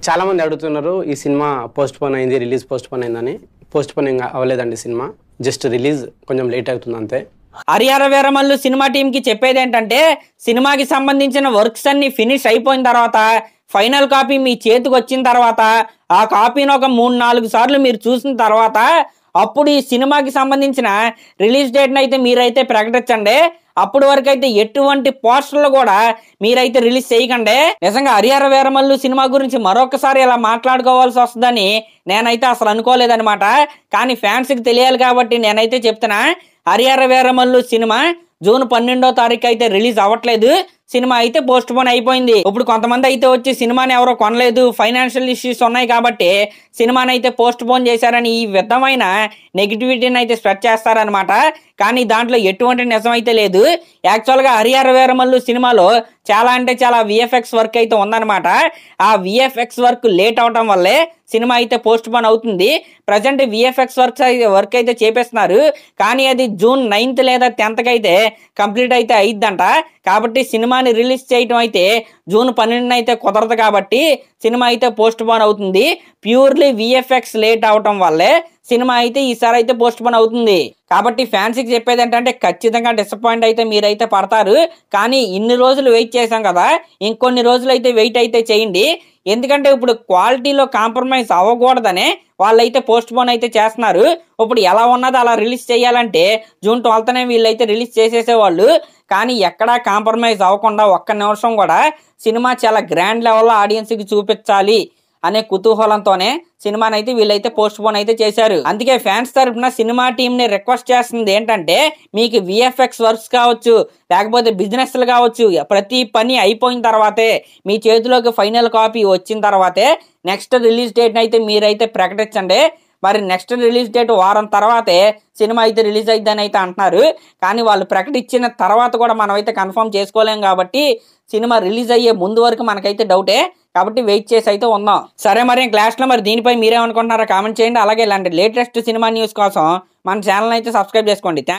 చాలా మంది అడుగుతున్నారు ఈ సినిమా పోస్ట్ పోన్ అయింది, రిలీజ్ పోస్ట్ పోన్ అయిందని. పోస్ట్ పోన్ ఇంకా అవ్వలేదండి, సినిమా జస్ట్ రిలీజ్ కొంచెం లేట్ అవుతుంది అంతే. హరిహర వీరమల్లు సినిమా టీంకి చెప్పేది ఏంటంటే, సినిమాకి సంబంధించిన వర్క్స్ అన్ని ఫినిష్ అయిపోయిన తర్వాత, ఫైనల్ కాపీ మీ చేతికి వచ్చిన తర్వాత, ఆ కాపీని ఒక 3-4 సార్లు మీరు చూసిన తర్వాత అప్పుడు ఈ సినిమాకి సంబంధించిన రిలీజ్ డేట్ని అయితే మీరైతే ప్రకటించండి. అప్పటి వరకు అయితే ఎటువంటి పోస్టర్లు కూడా మీరైతే రిలీజ్ చేయకండి. నిజంగా హరిహర వీరమల్లు సినిమా గురించి మరొకసారి ఇలా మాట్లాడుకోవాల్సి వస్తుందని నేనైతే అసలు అనుకోలేదనమాట. కానీ ఫ్యాన్స్కి తెలియాలి కాబట్టి నేనైతే చెప్తున్నా, హరిహర వీరమల్లు సినిమా జూన్ 12వ తారీఖు అయితే రిలీజ్ అవ్వట్లేదు. సినిమా అయితే పోస్ట్ పోన్ అయిపోయింది. ఇప్పుడు కొంతమంది అయితే వచ్చి సినిమాని ఎవరో కొనలేదు, ఫైనాన్షియల్ ఇష్యూస్ ఉన్నాయి కాబట్టి సినిమాని అయితే పోస్ట్ పోన్ చేశారని ఈ విధమైన నెగిటివిటీని అయితే స్ప్రెడ్ చేస్తారనమాట. కానీ దాంట్లో ఎటువంటి నిజం అయితే లేదు. యాక్చువల్గా హరిహర వీరమల్లు సినిమాలో చాలా అంటే చాలా విఎఫ్ఎక్స్ వర్క్ అయితే ఉందన్నమాట. ఆ విఎఫ్ఎక్స్ వర్క్ లేట్ అవటం వల్లే సినిమా అయితే పోస్ట్ పోన్ అవుతుంది. ప్రజెంట్ విఎఫ్ఎక్స్ వర్క్ అయితే చేపిస్తున్నారు, కానీ అది జూన్ 9th లేదా 10th అయితే కంప్లీట్ అయితే అయిద్దంట. కాబట్టి సినిమాని రిలీజ్ చేయటం అయితే జూన్ 12న అయితే కుదరదు కాబట్టి సినిమా అయితే పోస్ట్ పోన్ అవుతుంది. ప్యూర్లీ విఎఫ్ఎక్స్ లేట్ అవటం వల్లే సినిమా అయితే ఈసారి అయితే పోస్ట్ పోన్ అవుతుంది. కాబట్టి ఫ్యాన్స్కి చెప్పేది ఏంటంటే, ఖచ్చితంగా డిసప్పాయింట్ అయితే మీరైతే పడతారు. కానీ ఇన్ని రోజులు వెయిట్ చేశాం కదా, ఇంకొన్ని రోజులు అయితే వెయిట్ అయితే చేయండి. ఎందుకంటే ఇప్పుడు క్వాలిటీలో కాంప్రమైజ్ అవ్వకూడదనే వాళ్ళైతే పోస్ట్ పోన్ అయితే చేస్తున్నారు. ఇప్పుడు ఎలా ఉన్నదో అలా రిలీజ్ చేయాలంటే జూన్ 12నే వీళ్ళైతే రిలీజ్ చేసేసేవాళ్ళు. కానీ ఎక్కడా కాంప్రమైజ్ అవ్వకుండా ఒక్క నిమిషం కూడా సినిమా చాలా గ్రాండ్ లెవెల్లో ఆడియన్స్కి చూపించాలి అనే కుతూహలంతోనే సినిమాని అయితే వీళ్ళైతే పోస్ట్ పోన్ అయితే చేశారు. అందుకే ఫ్యాన్స్ తరఫున సినిమా టీం ని రిక్వెస్ట్ చేస్తుంది ఏంటంటే, మీకు విఎఫ్ఎక్స్ వర్క్స్ కావచ్చు, లేకపోతే బిజినెస్లు కావచ్చు, ప్రతి పని అయిపోయిన తర్వాతే, మీ చేతిలోకి ఫైనల్ కాపీ వచ్చిన తర్వాతే నెక్స్ట్ రిలీజ్ డేట్ అయితే మీరైతే ప్రకటించండి. మరి నెక్స్ట్ రిలీజ్ డేట్ వారం తర్వాతే సినిమా అయితే రిలీజ్ అయిద్దని అయితే అంటున్నారు. కానీ వాళ్ళు ప్రకటించిన తర్వాత కూడా మనం అయితే కన్ఫర్మ్ చేసుకోలేం కాబట్టి సినిమా రిలీజ్ అయ్యే ముందు వరకు మనకైతే డౌటే. కాబట్టి వెయిట్ చేసి అయితే ఉందాం. సరే, మరి క్లాస్లో మరి దీనిపై మీరేమనుకుంటున్నారో కామెంట్ చేయండి. అలాగే ఇలాంటి లేటెస్ట్ సినిమా న్యూస్ కోసం మన ఛానల్ అయితే సబ్స్క్రైబ్ చేసుకోండి.